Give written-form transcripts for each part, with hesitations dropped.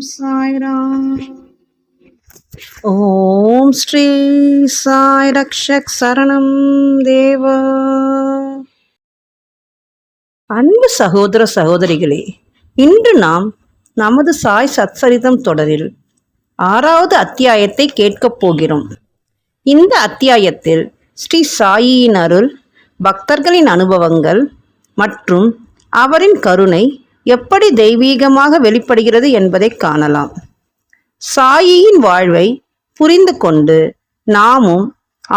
சாய்ராம். ஓம் ஸ்ரீ சாய் ரக்ஷக் சரணம் தேவ. அன்பு சகோதர சகோதரிகளே, இன்று நாம் நமது சாய் சத்சரிதம் தொடரில் 6வது அத்தியாயத்தை கேட்கப் போகிறோம். இந்த அத்தியாயத்தில் ஸ்ரீ சாயியின் அருள், பக்தர்களின் அனுபவங்கள் மற்றும் அவரின் கருணை எப்படி தெய்வீகமாக வெளிப்படுகிறது என்பதை காணலாம். சாயியின் வாழ்வை புரிந்து கொண்டு நாமும்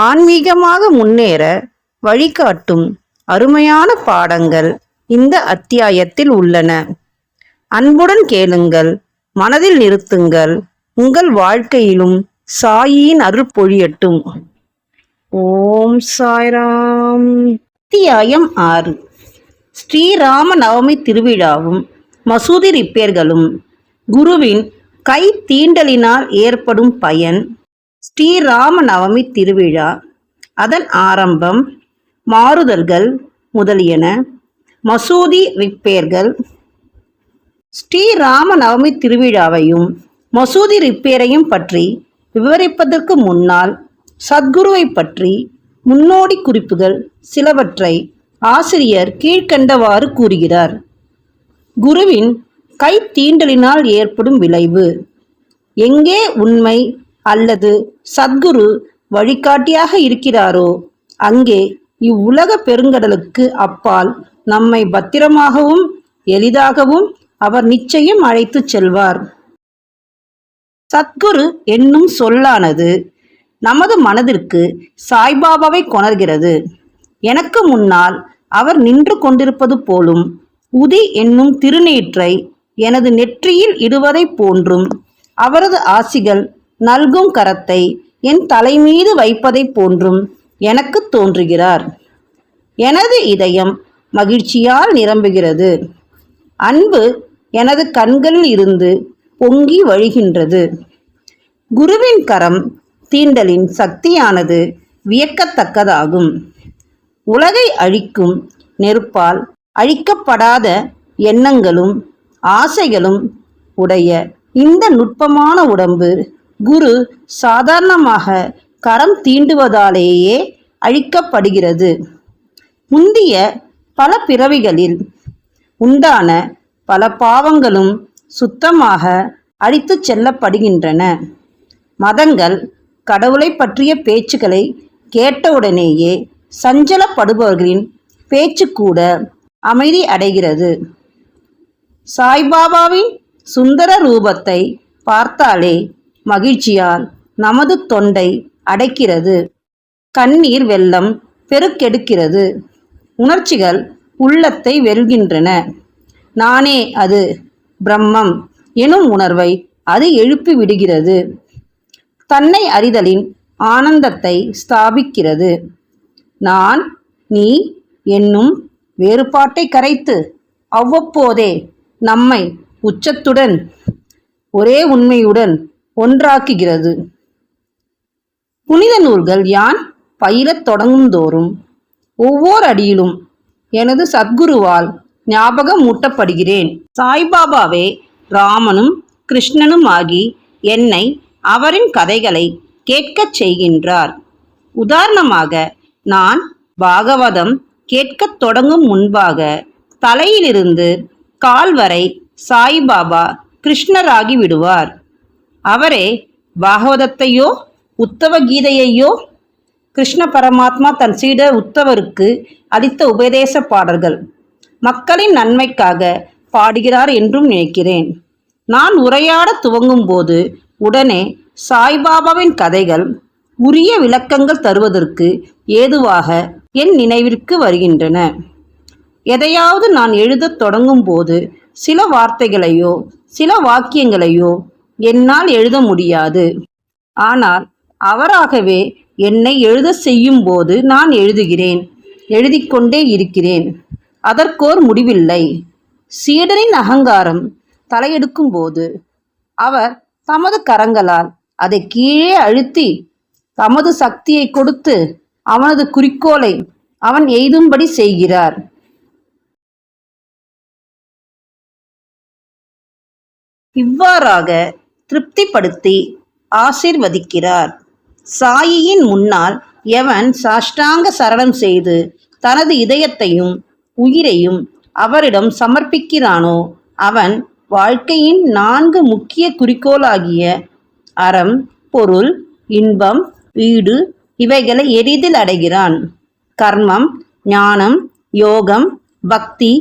ஆன்மீகமாக முன்னேற வழிகாட்டும் அருமையான பாடங்கள் இந்த அத்தியாயத்தில் உள்ளன. அன்புடன் கேளுங்கள், மனதில் நிறுத்துங்கள். உங்கள் வாழ்க்கையிலும் சாயியின் அருள் பொழியட்டும். ஓம் சாய்ராம். அத்தியாயம் 6. ஸ்ரீராம நவமி திருவிழாவும் மசூதி ரிப்பேர்களும். குருவின் கை தீண்டலினால் ஏற்படும் பயன். ஸ்ரீராம நவமி திருவிழா, அதன் ஆரம்பம், மாறுதல்கள் முதலியன. மசூதி ரிப்பேர்கள். ஸ்ரீராம நவமி திருவிழாவையும் மசூதி ரிப்பேரையும் பற்றி விவரிப்பதற்கு முன்னால் சத்குருவை பற்றி முன்னோடி குறிப்புகள் சிலவற்றை ஆசிரியர் கீழ்க்கண்டவாறு கூறுகிறார். குருவின் கை தீண்டலினால் ஏற்படும் விளைவு. எங்கே உண்மை அல்லது சத்குரு வழிகாட்டியாக இருக்கிறாரோ அங்கே இவ்வுலக பெருங்கடலுக்கு அப்பால் நம்மை பத்திரமாகவும் எளிதாகவும் அவர் நிச்சயம் அழைத்து செல்வார். சத்குரு என்னும் சொல்லானது நமது மனதிற்கு சாய்பாபாவை கொணர்கிறது. எனக்கு முன்னால் அவர் நின்று கொண்டிருப்பது போலும், உதி என்னும் திருநீற்றை எனது நெற்றியில் இடுவதைப் போன்றும், அவரது ஆசிகள் நல்கும் கரத்தை என் தலைமீது வைப்பதைப் போன்றும் எனக்கு தோன்றுகிறார். எனது இதயம் மகிழ்ச்சியால் நிரம்புகிறது. அன்பு எனது கண்களில் இருந்து பொங்கி வழிகின்றது. குருவின் கரம் தீண்டலின் சக்தியானது வியக்கத்தக்கதாகும். உலகை அழிக்கும் நெருப்பால் அழிக்கப்படாத எண்ணங்களும் ஆசைகளும் உடைய இந்த நுட்பமான உடம்பு குரு சாதாரணமாக கரம் தீண்டுவதாலேயே அழிக்கப்படுகிறது. முந்திய பல பிறவிகளில் உண்டான பல பாவங்களும் சுத்தமாக அழித்து செல்லப்படுகின்றன. மதங்கள் கடவுளை பற்றிய பேச்சுக்களை கேட்டவுடனேயே சஞ்சலப்படுபவர்களின் பேச்சு கூட அமைதி அடைகிறது. சாய்பாபாவின் சுந்தர ரூபத்தை பார்த்தாலே மகிழ்ச்சியால் நமது தொண்டை அடைக்கிறது. கண்ணீர் வெள்ளம் பெருக்கெடுக்கிறது. உணர்ச்சிகள் உள்ளத்தை வெல்கின்றன. நானே அது பிரம்மம் எனும் உணர்வை அது எழுப்பி விடுகிறது. தன்னை அறிதலின் ஆனந்தத்தை ஸ்தாபிக்கிறது. நான் நீ என்னும் வேறுபாட்டை கரைத்து அவ்வப்போதே நம்மை உச்சத்துடன் ஒரே உண்மையுடன் ஒன்றாக்குகிறது. புனித நூல்கள் யான் பயிலத் தொடங்கும் தோறும் ஒவ்வொரு அடியிலும் எனது சத்குருவால் ஞாபகம் மூட்டப்படுகிறேன். சாய்பாபாவே ராமனும் கிருஷ்ணனும் ஆகி என்னை அவரின் கதைகளை கேட்கச் செய்கின்றார். உதாரணமாக, நான் பாகவதம் கேட்கத் தொடங்கும் முன்பாக தலையிலிருந்து கால் வரை சாய்பாபா கிருஷ்ணராகி விடுவார். அவரே பாகவதத்தையோ உத்தவ கீதையையோ கிருஷ்ண பரமாத்மா தன் சீடர் உத்தவருக்கு அளித்த உபதேச பாடல்கள் மக்களின் நன்மைக்காக பாடுகிறார் என்றும் நினைக்கிறேன். நான் உரையாட துவங்கும் போது உடனே சாய்பாபாவின் கதைகள் உரிய விளக்கங்கள் தருவதற்கு ஏதுவாக என் நினைவிற்கு வருகின்றன. எதையாவது நான் எழுதத் தொடங்கும் போது சில வார்த்தைகளையோ சில வாக்கியங்களையோ என்னால் எழுத முடியாது. ஆனால் அவராகவே என்னை எழுத செய்யும் போது நான் எழுதுகிறேன், எழுதிக்கொண்டே இருக்கிறேன். அதற்கோர் முடிவில்லை. சீடரின் அகங்காரம் தலையெடுக்கும் போது அவர் தமது கரங்களால் அதை கீழே அழுத்தி தமது சக்தியை கொடுத்து அவனது குறிக்கோளை அவன் எய்தும்படி செய்கிறார். இவ்வாறாக திருப்திப்படுத்தி ஆசீர்வதிக்கிறார். சாயியின் முன்னால் எவன் சாஷ்டாங்க சரணம் செய்து தனது இதயத்தையும் உயிரையும் அவரிடம் சமர்ப்பிக்கிறானோ அவன் வாழ்க்கையின் 4 முக்கிய குறிக்கோளாகிய அறம், பொருள், இன்பம், வீடு இவைகளை எளிதில் அடைகிறான். கர்மம், ஞானம், யோகம், பக்தி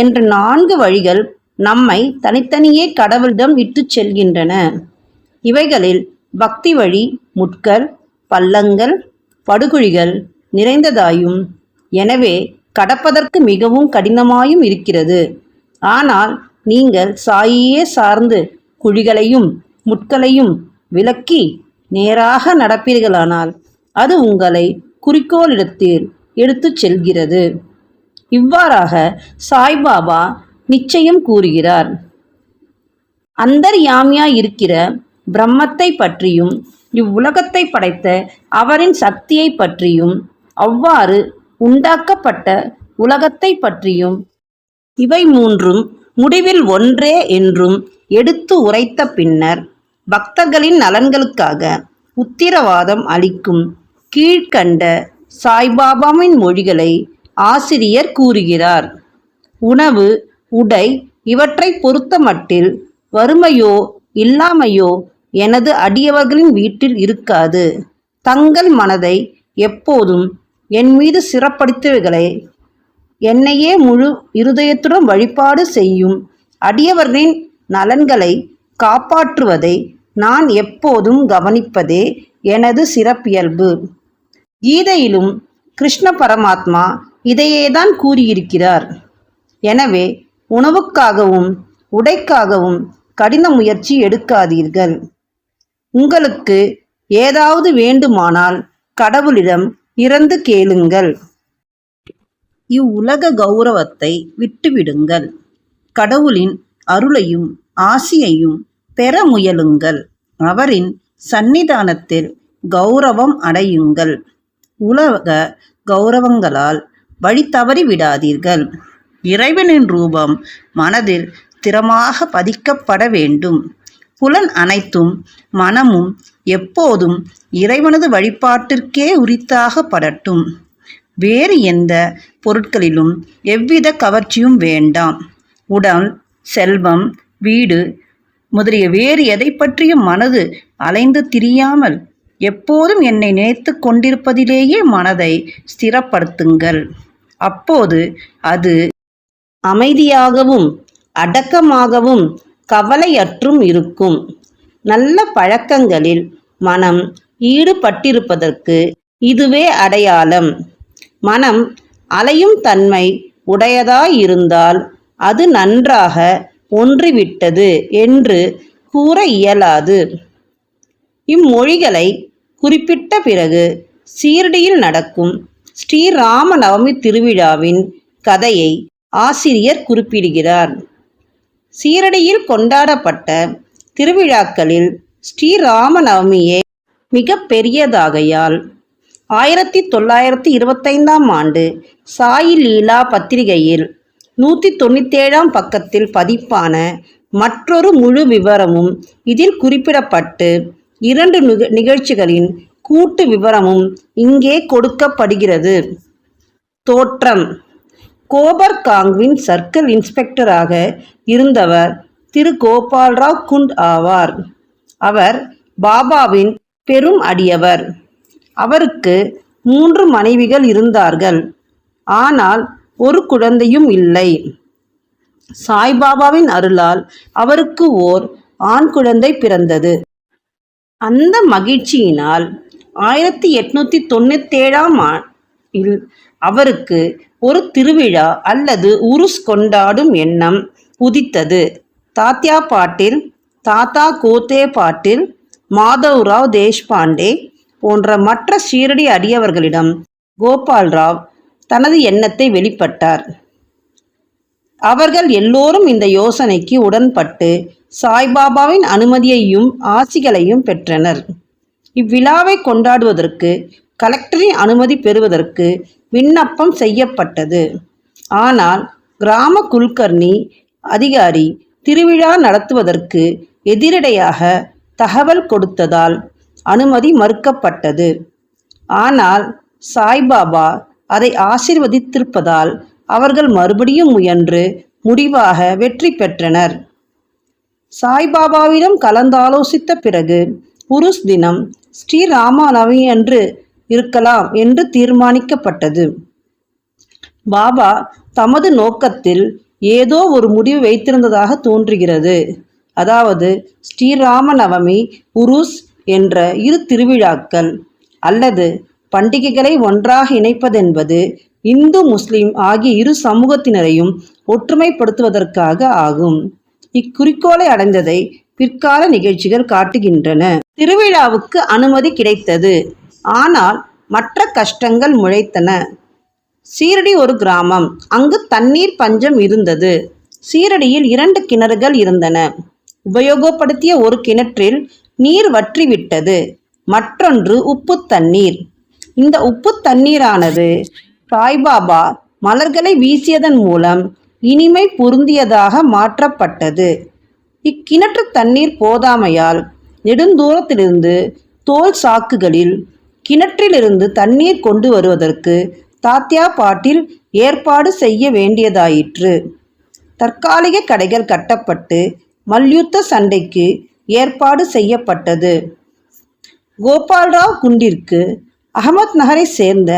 என்ற 4 வழிகள் நம்மை தனித்தனியே கடவுளிடம் இட்டுச் செல்கின்றன. இவைகளில் பக்தி வழி முட்கள், பள்ளங்கள், படுகுழிகள் நிறைந்ததாயும் எனவே கடப்பதற்கு மிகவும் கடினமாயும் இருக்கிறது. ஆனால் நீங்கள் சாயியே சார்ந்து குழிகளையும் முட்களையும் விலக்கி நேராக நடப்பீர்களானால் அது உங்களை குறிக்கோளிடத்தில் எடுத்துச் செல்கிறது. இவ்வாறாக சாய்பாபா நிச்சயம் கூறுகிறார். அந்தர்யாமியாய் இருக்கிற பிரம்மத்தை பற்றியும் இவ்வுலகத்தை படைத்த அவரின் சக்தியை பற்றியும் அவ்வாறு உண்டாக்கப்பட்ட உலகத்தை பற்றியும் இவை 3ம் முடிவில் ஒன்றே என்றும் எடுத்து உரைத்த பின்னர் பக்தர்களின் நலன்களுக்காக உத்திரவாதம் அளிக்கும் கீழ்க்கண்ட சாய்பாபாவின் மொழிகளை ஆசிரியர் கூறுகிறார். உணவு, உடை இவற்றை பொறுத்தமட்டில் வறுமையோ இல்லாமையோ எனது அடியவர்களின் வீட்டில் இருக்காது. தங்கள் மனதை எப்போதும் என் மீது சிறப்படுத்தியவர்களே, என்னையே முழு இருதயத்துடன் வழிபாடு செய்யும் அடியவர்களின் நலன்களை காப்பாற்றுவதை நான் எப்போதும் கவனிப்பதே எனது சிறப்பியல்பு. கீதையிலும் கிருஷ்ண பரமாத்மா இதையேதான் கூறியிருக்கிறார். எனவே உணவுக்காகவும் உடைக்காகவும் கடின முயற்சி எடுக்காதீர்கள். உங்களுக்கு ஏதாவது வேண்டுமானால் கடவுளிடம் இறந்து கேளுங்கள். இவ்வுலக கௌரவத்தை விட்டுவிடுங்கள். கடவுளின் அருளையும் ஆசியையும் பெற முயலுங்கள். அவரின் சந்நிதானத்தில் கௌரவம் அடையுங்கள். உலக கௌரவங்களால் வழி தவறி விடாதீர்கள். இறைவனின் ரூபம் மனதில் திறமாக பதிக்கப்பட வேண்டும். புலன் அனைத்தும் மனமும் எப்போதும் இறைவனது வழிபாட்டிற்கே உரித்தாக படட்டும். வேறு எந்த பொருட்களிலும் எவ்வித கவர்ச்சியும் வேண்டாம். உடல், செல்வம், வீடு முதலிய வேறு எதை பற்றியும் மனது அலைந்து திரியாமல் எப்போதும் என்னை நினைத்து கொண்டிருப்பதிலேயே மனதை ஸ்திரப்படுத்துங்கள். அப்போது அது அமைதியாகவும் அடக்கமாகவும் கவலையற்றும் இருக்கும். நல்ல பழக்கங்களில் மனம் ஈடுபட்டிருப்பதற்கு இதுவே அடையாளம். மனம் அலையும் தன்மை உடையதாயிருந்தால் அது நன்றாக ஒன்றிவிட்டது என்று கூற இயலாது. இம்மொழிகளை குறிப்பிட்ட பிறகு சீரடியில் நடக்கும் ஸ்ரீராம நவமி திருவிழாவின் கதையை ஆசிரியர் குறிப்பிடுகிறார். சீரடியில் கொண்டாடப்பட்ட திருவிழாக்களில் ஸ்ரீராம நவமியே மிக பெரியதாகையால் 1925ஆம் ஆண்டு சாயி லீலா பத்திரிகையில் 197ஆம் பக்கத்தில் பதிப்பான மற்றொரு முழு விவரமும் இதில் குறிப்பிடப்பட்டு 2 நிகழ்ச்சிகளின் கூட்டு விவரமும் இங்கே கொடுக்கப்படுகிறது. தோற்றம்: கோபர்காங்வின் சர்க்கிள் இன்ஸ்பெக்டராக இருந்தவர் திரு கோபால்ராவ் குண்ட் ஆவார். அவர் பாபாவின் பெரும் அடியவர். அவருக்கு 3 மனைவிகள் இருந்தார்கள். ஆனால் ஒரு குழந்தையும் இல்லை. சாய்பாபாவின் அருளால் அவருக்கு ஓர் ஆண் குழந்தை பிறந்தது. அந்த மகிழ்ச்சியினால் 1897ஆம் ஆண்டில் அவருக்கு ஒரு திருவிழா அல்லது உருஸ் கொண்டாடும் எண்ணம் உதித்தது. தாத்யா பாட்டில், தாத்தா கோத்தே பாட்டில், மாதவ்ராவ் தேஷ்பாண்டே போன்ற மற்ற ஷீரடி அடியவர்களிடம் கோபால்ராவ் தனது எண்ணத்தை வெளிப்பட்டார். அவர்கள் எல்லோரும் இந்த யோசனைக்கு உடன்பட்டு சாய்பாபாவின் அனுமதியையும் ஆசிகளையும் பெற்றனர். இவ்விழாவை கொண்டாடுவதற்கு கலெக்டரின் அனுமதி பெறுவதற்கு விண்ணப்பம் செய்யப்பட்டது. ஆனால் கிராம குல்கர்னி அதிகாரி திருவிழா நடத்துவதற்கு எதிரடையாக தகவல் கொடுத்ததால் அனுமதி மறுக்கப்பட்டது. ஆனால் சாய்பாபா அதை ஆசீர்வதித்திருப்பதால் அவர்கள் மறுபடியும் முயன்று முடிவாக வெற்றி பெற்றனர். சாய்பாபாவிடம் கலந்தாலோசித்த பிறகு உருஸ் தினம் ஸ்ரீராமநவமி அன்று இருக்கலாம் என்று தீர்மானிக்கப்பட்டது. பாபா தமது நோக்கத்தில் ஏதோ ஒரு முடிவு வைத்திருந்ததாக தோன்றுகிறது. அதாவது ஸ்ரீராமநவமி, உருஸ் என்ற இரு திருவிழாக்கள் அல்லது பண்டிகைகளை ஒன்றாக இணைப்பதென்பது இந்து முஸ்லிம் ஆகிய இரு சமூகத்தினரையும் ஒற்றுமைப்படுத்துவதற்காக ஆகும். இக்குறிக்கோளை அடைந்ததை பிற்கால நிகழ்ச்சிகள் காட்டுகின்றன. திருவிழாவுக்கு அனுமதி கிடைத்தது. ஆனால் மற்ற கஷ்டங்கள் முளைத்தன. சீரடி ஒரு கிராமம். அங்கு தண்ணீர் பஞ்சம் இருந்தது. சீரடியில் 2 கிணறுகள் இருந்தன. உபயோகப்படுத்திய ஒரு கிணற்றில் நீர் வற்றிவிட்டது. மற்றொன்று உப்பு தண்ணீர். இந்த உப்பு தண்ணீரானது சாய்பாபா மலர்களை வீசியதன் மூலம் இனிமை பொருந்தியதாக மாற்றப்பட்டது. இக்கிணற்று தண்ணீர் போதாமையால் நெடுந்தூரத்திலிருந்து தோல் சாக்குகளில் கிணற்றிலிருந்து தண்ணீர் கொண்டு வருவதற்கு தாத்யா பாட்டில் ஏற்பாடு செய்ய வேண்டியதாயிற்று. தற்காலிக கடைகள் கட்டப்பட்டு மல்யுத்த சண்டைக்கு ஏற்பாடு செய்யப்பட்டது. கோபால்ராவ் குண்டிற்கு அகமத் நகரை சேர்ந்த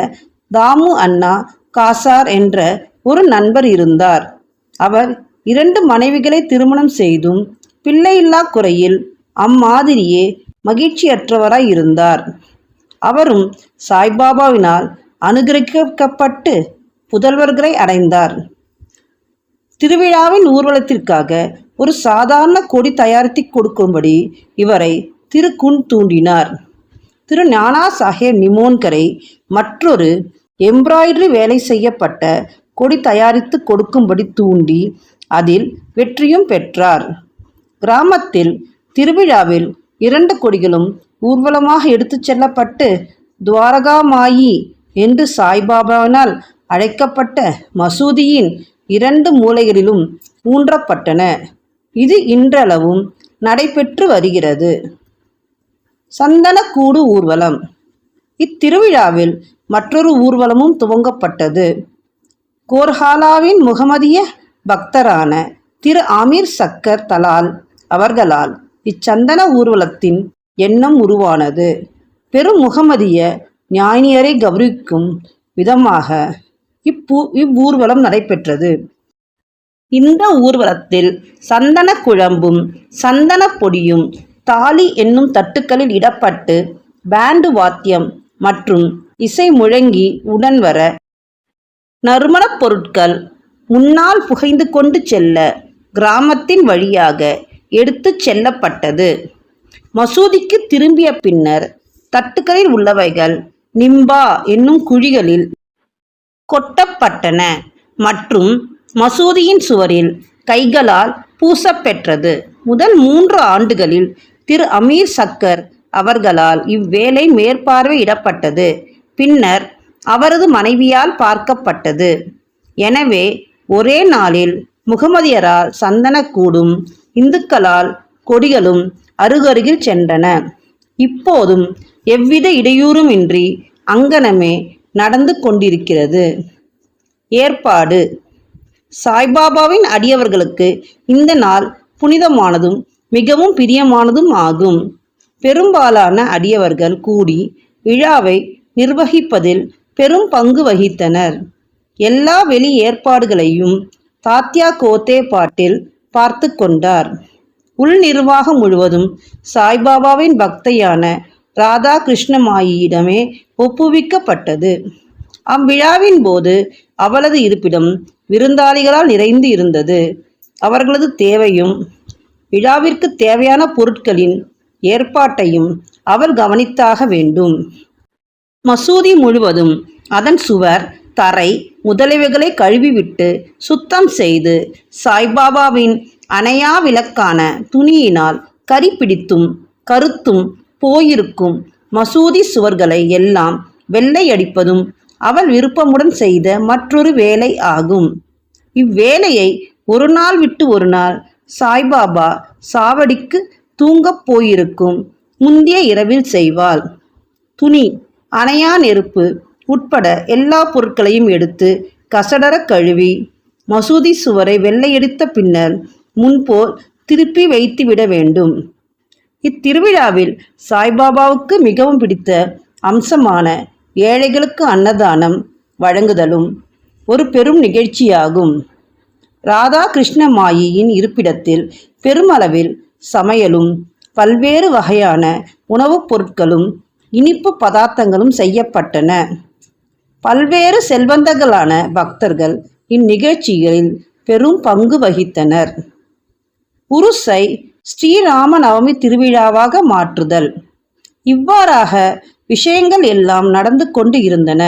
தாமு அண்ணா காசார் என்ற ஒரு நண்பர் இருந்தார். அவர் 2 மனைவிகளை திருமணம் செய்தும் பிள்ளையில்லா குறையில் அம்மாதிரியே மகிழ்ச்சியற்றவராய் இருந்தார். அவரும் சாய்பாபாவினால் அனுகிரகிக்கப்பட்டு புதல்வர்களை அடைந்தார். திருவிழாவின் ஊர்வலத்திற்காக ஒரு சாதாரண கொடி தயாரித்து கொடுக்கும்படி இவரை திரு குன் தூண்டினார். திரு ஞானா சாஹேப் நிமோன்கரை மற்றொரு எம்ப்ராய்டரி வேலை செய்யப்பட்ட கொடி தயாரித்து கொடுக்கும்படி தூண்டி அதில் வெற்றியும் பெற்றார். கிராமத்தில் திருவிழாவில் 2 கொடிகளும் ஊர்வலமாக எடுத்துச் செல்லப்பட்டு துவாரகாமாயி என்று சாய்பாபாவினால் அழைக்கப்பட்ட மசூதியின் 2 மூலைகளிலும் ஊன்றப்பட்டன. இது இன்றளவும் நடைபெற்று வருகிறது. சந்தனக்கூடு ஊர்வலம். இத்திருவிழாவில் மற்றொரு ஊர்வலமும் துவங்கப்பட்டது. கோர்ஹாலாவின் முகமதிய பக்தரான திரு ஆமீர் சக்கர் தலால் அவர்களால் இச்சந்தன ஊர்வலத்தின் எண்ணம் உருவானது. பெரும் முகமதிய ஞானியரை கௌரவிக்கும் விதமாக இவ்வூர்வலம் நடைபெற்றது. இந்த ஊர்வலத்தில் சந்தன குழம்பும் சந்தன பொடியும் தாலி என்னும் தட்டுக்களில் இடப்பட்டு பேண்டு வாத்தியம் மற்றும் இசை முழங்கி உடன் வர நறுமணப் பொருட்கள் முன்னால் புகைந்து கொண்டு செல்ல கிராமத்தின் வழியாக எடுத்து செல்லப்பட்டது. மசூதிக்கு திரும்பிய பின்னர் தட்டுக்களில் உள்ளவைகள் நிம்பா என்னும் குழிகளில் கொட்டப்பட்டன மற்றும் மசூதியின் சுவரில் கைகளால் பூசப்பெற்றது. முதல் 3 ஆண்டுகளில் திரு அமீர் சக்கர் அவர்களால் இவ்வேலை மேற்பார்வையிடப்பட்டது. பின்னர் அவரது மனைவியால் பார்க்கப்பட்டது. எனவே ஒரே நாளில் முகமதியரால் சந்தனக்கூடும் இந்துக்களால் கொடிகளும் அருகருகில் சென்றன. இப்போதும் எவ்வித இடையூறுமின்றி அங்கனமே நடந்து கொண்டிருக்கிறது. ஏற்பாடு. சாய்பாபாவின் அடியவர்களுக்கு இந்த நாள் புனிதமானதும் மிகவும் பிரியமானதும் ஆகும். பெரும்பாலான அடியவர்கள் கூடி விழாவை நிர்வகிப்பதில் பெரும் பங்கு வகித்தனர். எல்லா வெளி ஏற்பாடுகளையும் தாத்யா கோத்தே பாட்டில் பார்த்து கொண்டார். உள் நிர்வாகம் முழுவதும் சாய்பாபாவின் பக்தையான ராதா கிருஷ்ணமாயியிடமே ஒப்புவிக்கப்பட்டது. அவ்விழாவின் போது அவளது இருப்பிடம் விருந்தாளிகளால் நிறைந்து இருந்தது. அவர்களது தேவையும் விழாவிற்கு தேவையான பொருட்களின் ஏற்பாட்டையும் அவர் கவனித்தாக வேண்டும். மசூதி முழுவதும் அதன் சுவர், தரை முதலியவைகளை கழுவிவிட்டு சுத்தம் செய்து சாய்பாபாவின் அணையா விளக்கான துணியினால் கரி பிடித்தும் கருத்தும் போயிருக்கும் மசூதி சுவர்களை எல்லாம் வெள்ளையடிப்பதும் அவள் விருப்பமுடன் செய்த மற்றொரு வேலை ஆகும். இவ்வேலையை ஒரு நாள் விட்டு ஒரு நாள் சாய்பாபா சாவடிக்கு தூங்கப் போயிருக்கும் முந்தைய இரவில் செய்வாள். துணி, அணையா நெருப்பு உட்பட எல்லா பொருட்களையும் எடுத்து கசடர கழுவி மசூதி சுவரை வெள்ளையடித்த பின்னர் முன்போல் திருப்பி வைத்து விட வேண்டும். இத்திருவிழாவில் சாய்பாபாவுக்கு மிகவும் பிடித்த அம்சமான ஏழைகளுக்கு அன்னதானம் வழங்குதலும் ஒரு பெரும் நிகழ்ச்சியாகும். ராதா கிருஷ்ண மாயியின் இருப்பிடத்தில் பெருமளவில் சமையலும் பல்வேறு வகையான உணவுப் பொருட்களும் இனிப்பு பதார்த்தங்களும் செய்யப்பட்டன. பல்வேறு செல்வந்தர்களான பக்தர்கள் இந்நிகழ்ச்சிகளில் பெரும் பங்கு வகித்தனர். உருஸை ஸ்ரீராம நவமி திருவிழாவாக மாற்றுதல். இவ்வாறாக விஷயங்கள் எல்லாம் நடந்து கொண்டு இருந்தன.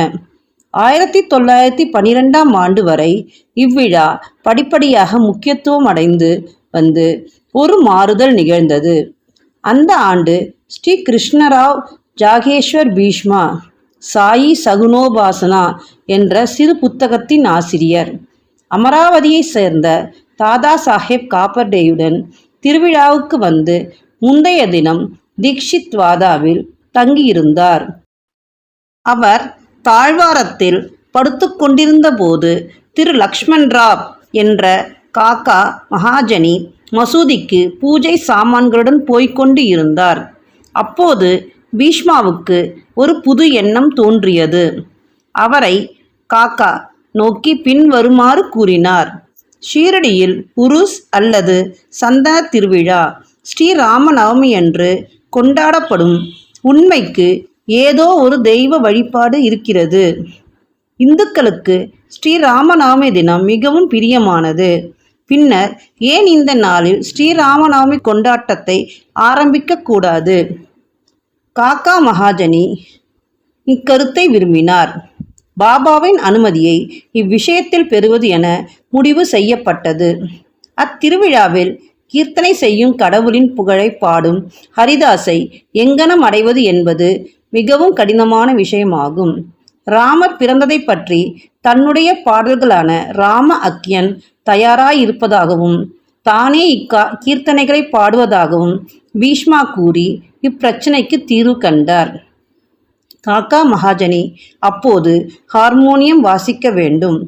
1912ஆம் ஆண்டு வரை இவ்விழா படிப்படியாக முக்கியத்துவம் அடைந்து வந்து ஒரு மாறுதல் நிகழ்ந்தது. அந்த ஆண்டு ஸ்ரீ கிருஷ்ணராவ் ஜாகேஷ்வர் பீஷ்மா சாயி சகுனோபாசனா என்ற சிறு புத்தகத்தின் ஆசிரியர் அமராவதியை சேர்ந்த தாதா சாஹேப் காப்பர்டேயுடன் திருவிழாவுக்கு வந்து முந்தைய தினம் தீக்ஷித் வாதாவில் தங்கியிருந்தார். அவர் தாழ்வாரத்தில் படுத்து கொண்டிருந்த போது திரு லக்ஷ்மண் ராவ் என்ற காக்கா மகாஜனி மசூதிக்கு பூஜை சாமான்களுடன் போய்கொண்டு இருந்தார். அப்போது பீஷ்மாவுக்கு ஒரு புது எண்ணம் தோன்றியது. அவரை காக்கா நோக்கி பின்வருமாறு கூறினார். ஷீரடியில் உருஸ் அல்லது சந்தன திருவிழா ஸ்ரீராம நவமி அன்று கொண்டாடப்படும். உண்மைக்கு ஏதோ ஒரு தெய்வ வழிபாடு இருக்கிறது. இந்துக்களுக்கு ஸ்ரீராமநவமி தினம் மிகவும் பிரியமானது. பின்னர் ஏன் இந்த நாளில் ஸ்ரீராமநவமி கொண்டாட்டத்தை ஆரம்பிக்க கூடாது? காக்கா மகாஜனி இக்கருத்தை விரும்பினார். பாபாவின் அனுமதியை இவ்விஷயத்தில் பெறுவது என முடிவு செய்யப்பட்டது. அத்திருவிழாவில் கீர்த்தனை செய்யும் கடவுளின் புகழை பாடும் ஹரிதாஸை எங்கனம் அடைவது என்பது மிகவும் கடினமான விஷயமாகும். ராமர் பிறந்ததை பற்றி தன்னுடைய பாடல்களான ராம அக்யன் தயாராயிருப்பதாகவும் தானே கீர்த்தனைகளை பாடுவதாகவும் பீஷ்மா கூறி இப்பிரச்சனைக்கு தீர்வு கண்டார். காக்கா மகாஜனி அப்போது ஹார்மோனியம் வாசிக்க வேண்டும்.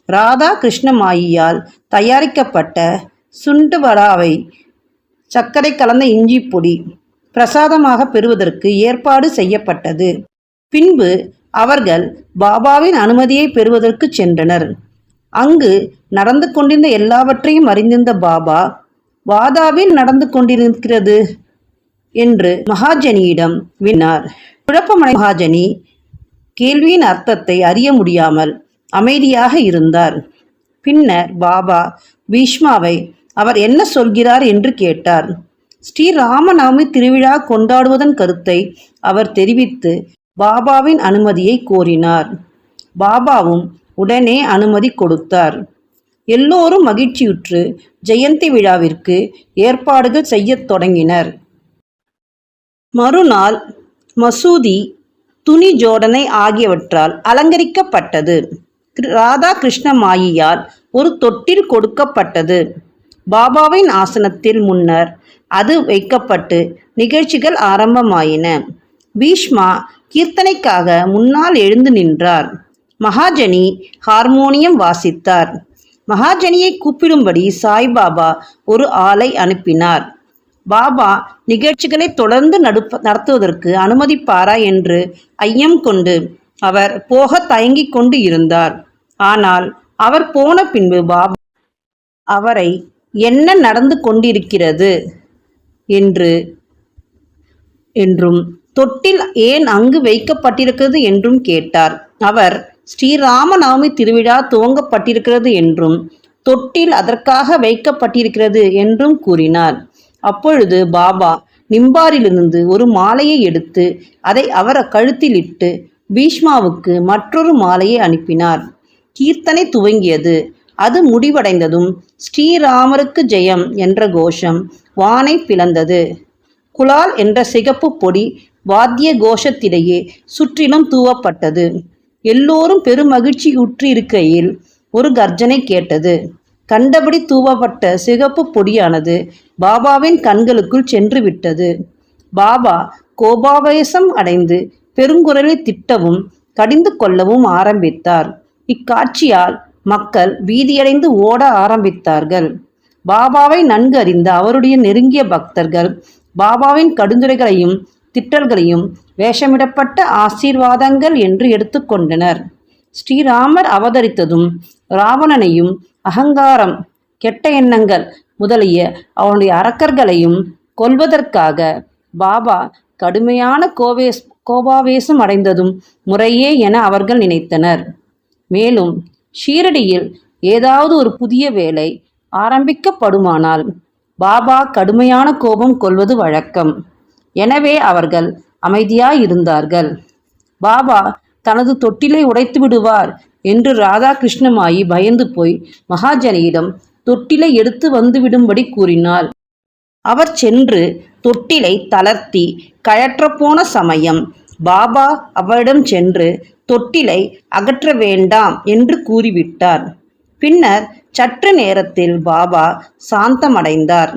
ராதா கிருஷ்ணமாயியால் தயாரிக்கப்பட்ட சுண்டு வடாவை சர்க்கரை கலந்த இஞ்சி பொடி பிரசாதமாக பெறுவதற்கு ஏற்பாடு செய்யப்பட்டது. பின்பு அவர்கள் பாபாவின் அனுமதியை பெறுவதற்கு சென்றனர். அங்கு நடந்து கொண்டிருந்த எல்லாவற்றையும் அறிந்திருந்த பாபா, வாதாவில் நடந்து கொண்டிருக்கிறது என்று மகாஜனியிடம் வினார். குழப்பமடை மகாஜனி கேள்வியின் அர்த்தத்தை அறிய முடியாமல் அமைதியாக இருந்தார். பின்னர் பாபா பீஷ்மாவை அவர் என்ன சொல்கிறார் என்று கேட்டார். ஸ்ரீராமநவமி திருவிழா கொண்டாடுவதன் கருத்தை அவர் தெரிவித்து பாபாவின் அனுமதியை கோரினார். பாபாவும் உடனே அனுமதி கொடுத்தார். எல்லோரும் மகிழ்ச்சியுற்று ஜெயந்தி விழாவிற்கு ஏற்பாடுகள் செய்யத் தொடங்கினர். மறுநாள் மசூதி துணி ஜோடனை ஆகியவற்றால் அலங்கரிக்கப்பட்டது. ராதா கிருஷ்ண மாயியால் ஒரு தொட்டில் கொடுக்கப்பட்டது. பாபாவின் ஆசனத்தில் முன்னர் அது வைக்கப்பட்டு நிகழ்ச்சிகள் ஆரம்பமாயின. பீஷ்மா கீர்த்தனைக்காக முன்னால் எழுந்து நின்றார். மகாஜனி ஹார்மோனியம் வாசித்தார். மகாஜனியை கூப்பிடும்படி சாய்பாபா ஒரு ஆளை அனுப்பினார். பாபா நிகழ்ச்சிகளை தொடர்ந்து நடத்துவதற்கு அனுமதிப்பாரா என்று ஐயம் கொண்டு அவர் போக தயங்கிக் கொண்டு இருந்தார். ஆனால் அவர் போன பின்பு பாபா அவரை என்ன நடந்து கொண்டிருக்கிறது என்றும் தொட்டில் ஏன் அங்கு வைக்கப்பட்டிருக்கிறது என்றும் கேட்டார். அவர் ஸ்ரீராமநவமி திருவிழா துவங்கப்பட்டிருக்கிறது என்றும் தொட்டில் அதற்காக வைக்கப்பட்டிருக்கிறது என்றும் கூறினார். அப்பொழுது பாபா நிம்பாரிலிருந்து ஒரு மாலையை எடுத்து அதை அவர் கழுத்திலிட்டு பீஷ்மாவுக்கு மற்றொரு மாலையை அனுப்பினார். கீர்த்தனை துவங்கியது. அது முடிவடைந்ததும் ஸ்ரீராமருக்கு ஜெயம் என்ற கோஷம் வானை பிளந்தது. குலால் என்ற சிகப்பு பொடி வாத்திய கோஷத்திடையே சுற்றிலும் தூவப்பட்டது. எல்லோரும் பெருமகிழ்ச்சியுற்று இருக்கையில் ஒரு கர்ஜனை கேட்டது. கண்டபடி தூவப்பட்ட சிகப்பு பொடியானது பாபாவின் கண்களுக்குள் சென்று விட்டது. பாபா கோபாவேசம் அடைந்து பெருங்குரலில் திட்டவும் கடிந்து கொள்ளவும் ஆரம்பித்தார். இக்காட்சியால் மக்கள் பீதியடைந்து ஓட ஆரம்பித்தார்கள். பாபாவை நன்கு அறிந்த அவருடைய நெருங்கிய பக்தர்கள் பாபாவின் கடுந்துரைகளையும் திட்டல்களையும் வேஷமிடப்பட்ட ஆசீர்வாதங்கள் என்று எடுத்துக்கொண்டனர். ஸ்ரீராமர் அவதரித்ததும் ராவணனையும் அகங்காரம், கெட்ட எண்ணங்கள் முதலிய அவனுடைய அரக்கர்களையும் கொல்வதற்காக பாபா கடுமையான கோபாவேசம் அடைந்ததும் முறையே என அவர்கள் நினைத்தனர். மேலும் ஷீரடியில் ஏதாவது ஒரு புதிய வேலை ஆரம்பிக்கப்படுமானால் பாபா கடுமையான கோபம் கொள்வது வழக்கம். எனவே அவர்கள் அமைதியாயிருந்தார்கள். பாபா தனது தொட்டிலை உடைத்து விடுவார் என்று ராதாகிருஷ்ணமாயி பயந்து போய் மகாஜனியிடம் தொட்டிலை எடுத்து வந்துவிடும்படி கூறினாள். அவர் சென்று தொட்டிலை தளர்த்தி கழற்றப்போன சமயம் பாபா அவரிடம் சென்று தொட்டிலை அகற்ற வேண்டாம் என்று கூறிவிட்டார். பின்னர் சற்று நேரத்தில் பாபா சாந்தமடைந்தார்.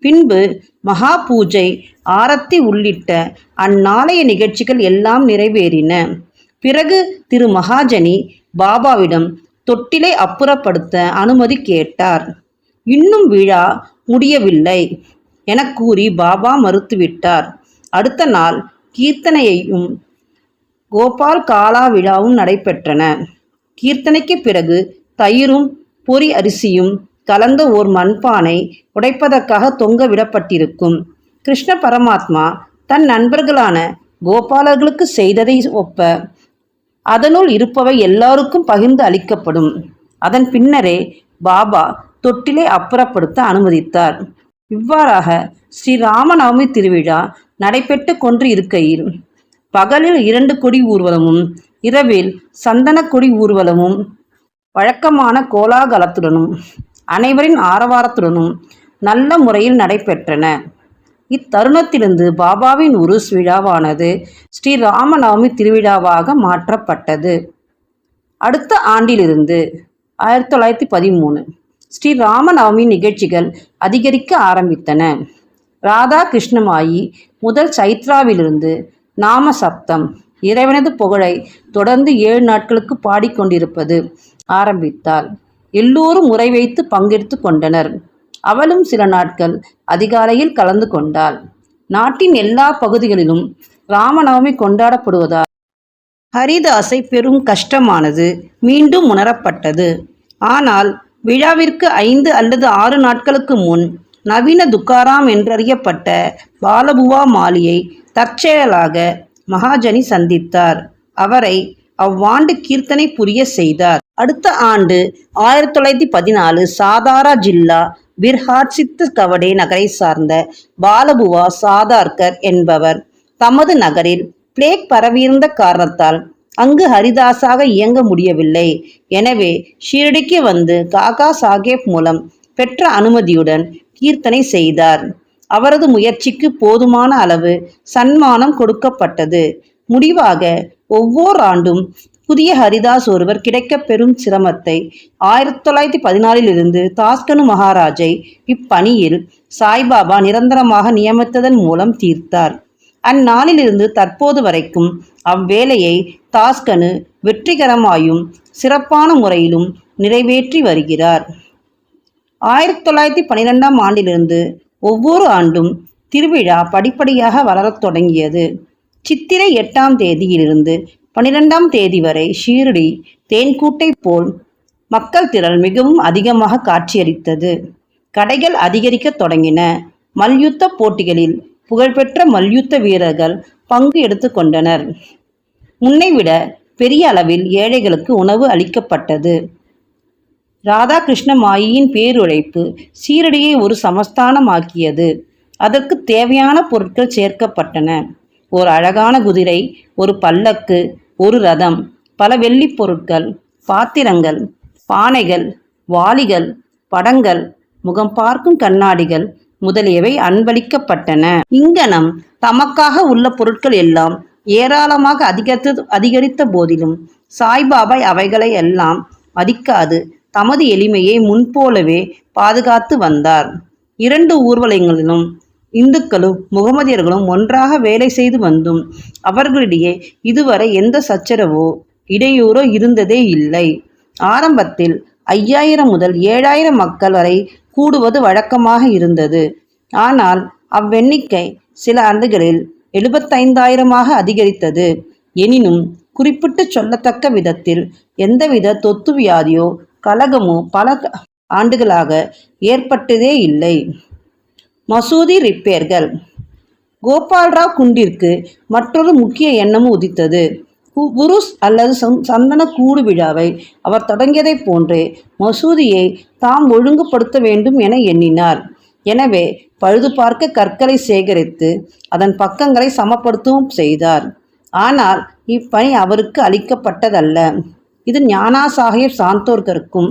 பின்பு மகா பூஜை, ஆரத்தி உள்ளிட்ட அந்நாளைய நிகழ்ச்சிகள் எல்லாம் நிறைவேறின. பிறகு திரு மகாஜனி பாபாவிடம் தொட்டிலை அப்புறப்படுத்த அனுமதி கேட்டார். இன்னும் விழா முடியவில்லை என கூறி பாபா மறுத்துவிட்டார். அடுத்த நாள் கீர்த்தனையையும் கோபால் காலா விழாவும் நடைபெற்றன. கீர்த்தனைக்கு பிறகு தயிரும் பொரி அரிசியும் கலந்த ஓர் மண்பானை உடைப்பதற்காக தொங்க விடப்பட்டிருக்கும். கிருஷ்ண பரமாத்மா தன் நண்பர்களான கோபாலர்களுக்கு செய்ததை ஒப்ப அதனுள் இருப்பவை எல்லாருக்கும் பகிர்ந்து அளிக்கப்படும். அதன் பின்னரே பாபா தொட்டிலை அப்புறப்படுத்த அனுமதித்தார். இவ்வாறாக ஸ்ரீராமநவமி திருவிழா நடைபெற்று கொண்டு இருக்கையில் பகலில் 2 கொடி ஊர்வலமும் இரவில் சந்தன கொடி ஊர்வலமும் வழக்கமான கோலாகலத்துடனும் அனைவரின் ஆரவாரத்துடனும் நல்ல முறையில் நடைபெற்றன. இத்தருணத்திலிருந்து பாபாவின் உருஸ் விழாவானது ஸ்ரீராமநவமி திருவிழாவாக மாற்றப்பட்டது. அடுத்த ஆண்டிலிருந்து 1913 ஸ்ரீராமநவமி நிகழ்ச்சிகள் அதிகரிக்க ஆரம்பித்தன. ராதாகிருஷ்ணமாயி முதல் சைத்ராவிலிருந்து நாம சப்தம், இறைவனது புகழை தொடர்ந்து 7 நாட்களுக்கு பாடிக்கொண்டிருப்பது ஆரம்பித்தாள். எல்லோரும் முறை வைத்து பங்கெடுத்து கொண்டனர். அவளும் சில நாட்கள் அதிகாலையில் கலந்து கொண்டாள். நாட்டின் எல்லா பகுதிகளிலும் ராமநவமி கொண்டாடப்படுவதால் ஹரிதாஸை பெரும் கஷ்டமானது மீண்டும் உணரப்பட்டது. ஆனால் விழாவிற்கு 5 அல்லது 6 நாட்களுக்கு முன் நவீன துக்காராம் என்றறியப்பட்ட பாலபுவா மாலியை தற்செயலாக மகாஜனி சந்தித்தார். அவரை அவ்வாண்டு கீர்த்தனை புரிய செய்தார். அடுத்த ஆண்டு 1914 சாதாரா ஜில்லா பிர்ஹாட்சித்து கவடே நகரை சார்ந்த பாலபுவா சாதார்கர் என்பவர் தமது நகரில் பிளேக் பரவியிருந்த காரணத்தால் அங்கு ஹரிதாஸாக இயங்க முடியவில்லை. எனவே ஷீரடிக்கு வந்து காகா சாஹேப் மூலம் பெற்ற அனுமதியுடன் கீர்த்தனை செய்தார். அவரது முயற்சிக்கு போதுமான அளவு சன்மானம் கொடுக்கப்பட்டது. முடிவாக ஒவ்வொரு ஆண்டும் புதிய ஹரிதாஸ் ஒருவர் கிடைக்க பெறும் சிரமத்தை 1914 தாஸ்கனு மகாராஜை இப்பணியில் சாய்பாபா நிரந்தரமாக நியமித்ததன் மூலம் தீர்த்தார். அந்நாளிலிருந்து தற்போது வரைக்கும் அவ்வேளையை தாஸ்கனு வெற்றிகரமாயும் சிறப்பான முறையிலும் நிறைவேற்றி வருகிறார். 1912 ஆண்டிலிருந்து ஒவ்வொரு ஆண்டும் திருவிழா படிப்படியாக வளரத் தொடங்கியது. சித்திரை 8ஆம் தேதியிலிருந்து 12ஆம் தேதி வரை ஷீரடி தேன்கூட்டை போல் மக்கள் திரள் மிகவும் அதிகமாக காட்சியளித்தது. கடைகள் அதிகரிக்க தொடங்கின. மல்யுத்த போட்டிகளில் புகழ்பெற்ற மல்யுத்த வீரர்கள் பங்கு எடுத்து கொண்டனர். முன்னைவிட பெரிய அளவில் ஏழைகளுக்கு உணவு அளிக்கப்பட்டது. ராதாகிருஷ்ணமாயியின் பேருழைப்பு ஷீரடியை ஒரு சமஸ்தானமாக்கியது. அதற்கு தேவையான பொருட்கள் சேர்க்கப்பட்டன. ஒரு அழகான குதிரை, ஒரு பல்லக்கு, ஒரு ரதம், பல வெள்ளி பொருட்கள், பாத்திரங்கள், பானைகள், வாளிகள், படங்கள், முகம் பார்க்கும் கண்ணாடிகள் முதலியவை அன்பளிக்கப்பட்டன. இங்கனம் தமக்காக உள்ள பொருட்கள் எல்லாம் ஏராளமாக அதிகரித்த போதிலும் சாய்பாபா அவைகளை எல்லாம் மதிக்காது தமது எளிமையை முன்போலவே பாதுகாத்து வந்தார். 2 ஊர்வலங்களிலும் இந்துக்களும் முகமதியர்களும் ஒன்றாக வேலை செய்து வந்தும் அவர்களிடையே இதுவரை எந்த சச்சரவோ இடையூறோ இருந்ததே இல்லை. ஆரம்பத்தில் 5000 முதல் 7000 மக்கள் வரை கூடுவது வழக்கமாக இருந்தது. ஆனால் அவ்வெண்ணிக்கை சில ஆண்டுகளில் 75,000ஆக அதிகரித்தது. எனினும் குறிப்பிட்டு சொல்லத்தக்க விதத்தில் எந்தவித தொத்து வியாதியோ கலகமோ பல ஆண்டுகளாக ஏற்பட்டதே இல்லை. மசூதி ரிப்பேர்கள். கோபால்ராவ் குண்டிற்கு மற்றொரு முக்கிய எண்ணமும் உதித்தது. புருஷ் அல்லது சந்தன கூடு விழாவை அவர் தொடங்கியதைப் போன்றே மசூதியை தாம் ஒழுங்குபடுத்த வேண்டும் என எண்ணினார். எனவே பழுது பார்க்க கற்களை சேகரித்து அதன் பக்கங்களை சமப்படுத்தவும் செய்தார். ஆனால் இப்பணி அவருக்கு அளிக்கப்பட்டதல்ல. இது ஞானா சாஹிப் சாந்தோர்கருக்கும்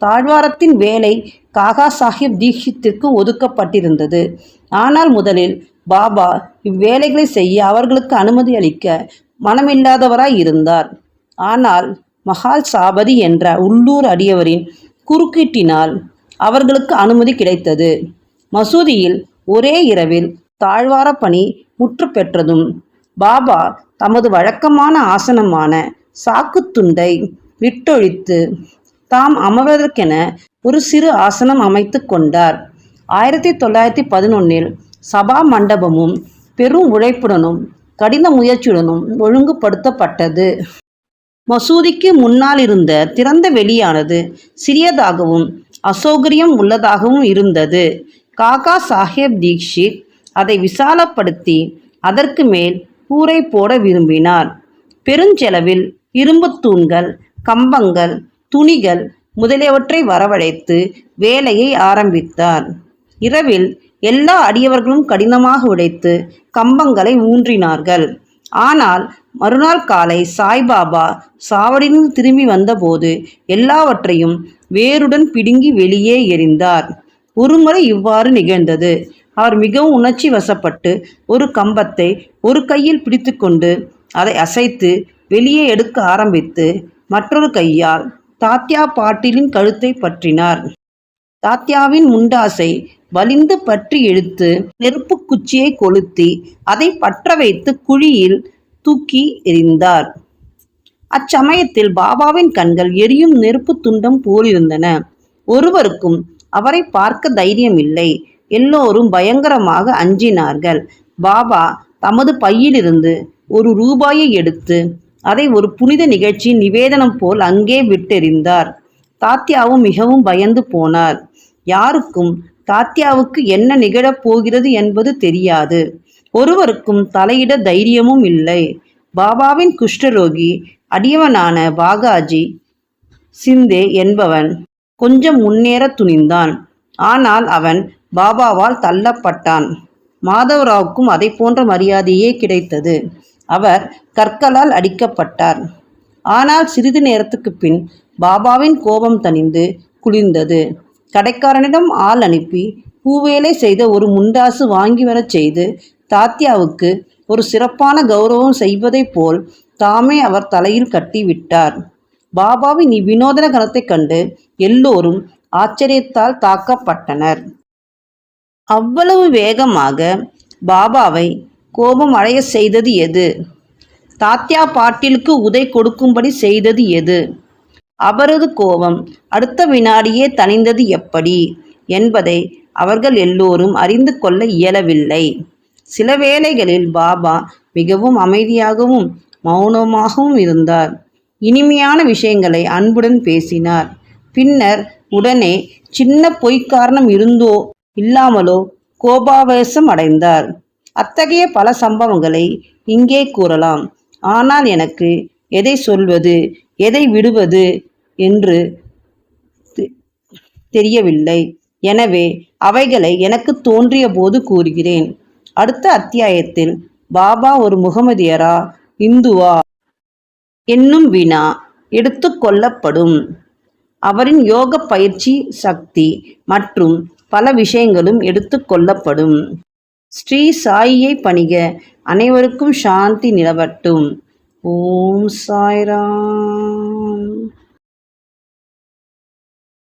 தாழ்வாரத்தின் வேலை காகா சாஹிப் தீக்ஷித்திற்கும் ஒதுக்கப்பட்டிருந்தது. ஆனால் முதலில் பாபா இவ்வேலைகளை செய்ய அவர்களுக்கு அனுமதி அளிக்க மனமில்லாதவராய் இருந்தார். ஆனால் மஹால் சாபதி என்ற உள்ளூர் அடியவரின் குறுக்கீட்டினால் அவர்களுக்கு அனுமதி கிடைத்தது. மசூதியில் ஒரே இரவில் தாழ்வார பணி முற்று பெற்றதும் பாபா தமது வழக்கமான ஆசனமான சாக்குத்துண்டை விட்டொழித்து தாம் அமர்வதற்கென ஒரு சிறு ஆசனம் அமைத்து கொண்டார். 1911 சபா மண்டபமும் பெரும் உழைப்புடனும் கடின முயற்சியுடனும் ஒழுங்குபடுத்தப்பட்டது. மசூதிக்கு முன்னால் இருந்த திறந்த வெளியானது சிறியதாகவும் அசௌகரியம் உள்ளதாகவும் இருந்தது. காகா சாஹேப் தீக்ஷித் அதை விசாலப்படுத்தி அதற்கு மேல் கூரை போட விரும்பினார். பெருஞ்செலவில் இரும்பு தூண்கள், கம்பங்கள், துணிகள் முதலியவற்றை வரவழைத்து வேலையை ஆரம்பித்தார். இரவில் எல்லா அடியவர்களும் கடினமாக உழைத்து கம்பங்களை ஊன்றினார்கள். ஆனால் மறுநாள் காலை சாய்பாபா சாவடியில் திரும்பி வந்தபோது எல்லாவற்றையும் வேருடன் பிடுங்கி வெளியே எறிந்தார். ஒருமுறை இவ்வாறு நிகழ்ந்தது. அவர் மிகவும் உணர்ச்சி வசப்பட்டு ஒரு கம்பத்தை ஒரு கையில் பிடித்து கொண்டு அதை அசைத்து வெளியே எடுக்க ஆரம்பித்து மற்றொரு கையால் தாத்யா பாட்டீலின் கழுத்தை பற்றினார். தாத்யாவின் முண்டாசை வலிந்து பற்றி இழுத்து நெருப்பு குச்சியை கொளுத்தி அதை பற்ற வைத்து குழியில் தூக்கி எறிந்தார். அச்சமயத்தில் பாபாவின் கண்கள் எரியும் நெருப்பு துண்டம் போலிருந்தன. ஒருவருக்கும் அவரை பார்க்க தைரியமில்லை. எல்லோரும் பயங்கரமாக அஞ்சினார்கள். பாபா தமது பையிலிருந்து ₹1 எடுத்து அதை ஒரு புனித நிகழ்ச்சியின் நிவேதனம் போல் அங்கே விட்டெறிந்தார். தாத்யாவும் மிகவும் பயந்து போனார். யாருக்கும் தாத்யாவுக்கு என்ன நிகழப் போகிறது என்பது தெரியாது. ஒருவருக்கும் தலையிட தைரியமும் இல்லை. பாபாவின் குஷ்டரோகி அடியவனான பாகாஜி சிந்தே என்பவன் கொஞ்சம் முன்னேற துணிந்தான். ஆனால் அவன் பாபாவால் தள்ளப்பட்டான். மாதவராவுக்கும் அதை போன்ற மரியாதையே கிடைத்தது. அவர் கற்களால் அடிக்கப்பட்டார். ஆனால் சிறிது நேரத்துக்கு பின் பாபாவின் கோபம் தணிந்து குளிர்ந்தது. கடைக்காரனிடம் ஆள் அனுப்பி பூவேலை செய்த ஒரு முண்டாசு வாங்கி வரச் செய்து தாத்யாவுக்கு ஒரு சிறப்பான கௌரவம் செய்வதைப் போல் தாமே அவர் தலையில் கட்டிவிட்டார். பாபாவின் இவ்வினோதன கணத்தைக் கண்டு எல்லோரும் ஆச்சரியத்தால் தாக்கப்பட்டனர். அவ்வளவு வேகமாக பாபாவை கோபம் அடைய செய்தது எது? தாத்யா பாட்டீலுக்கு உதை கொடுக்கும்படி செய்தது எது? அவரது கோபம் அடுத்த வினாடியே தணிந்தது எப்படி என்பதை அவர்கள் எல்லோரும் அறிந்து கொள்ள இயலவில்லை. சில வேளைகளில் பாபா மிகவும் அமைதியாகவும் மௌனமாகவும் இருந்தார். இனிமையான விஷயங்களை அன்புடன் பேசினார். பின்னர் உடனே சின்ன பொய்க்காரணம் இருந்தோ இல்லாமலோ கோபாவேசம் அடைந்தார். அத்தகைய பல சம்பவங்களை இங்கே கூறலாம். ஆனால் எனக்கு எதை சொல்வது எதை விடுவது என்று தெரியவில்லை. எனவே அவைகளை எனக்கு தோன்றிய போது கூறுகிறேன். அடுத்த அத்தியாயத்தில் பாபா ஒரு முகமதியரா இந்துவா என்னும் வினா எடுத்து கொள்ளப்படும். அவரின் யோக பயிற்சி சக்தி மற்றும் பல விஷயங்களும் எடுத்து கொள்ளப்படும். ஸ்ரீ சாயியை பணிக. அனைவருக்கும் சாந்தி நிலவட்டும். ஓம் சாய்ராம்.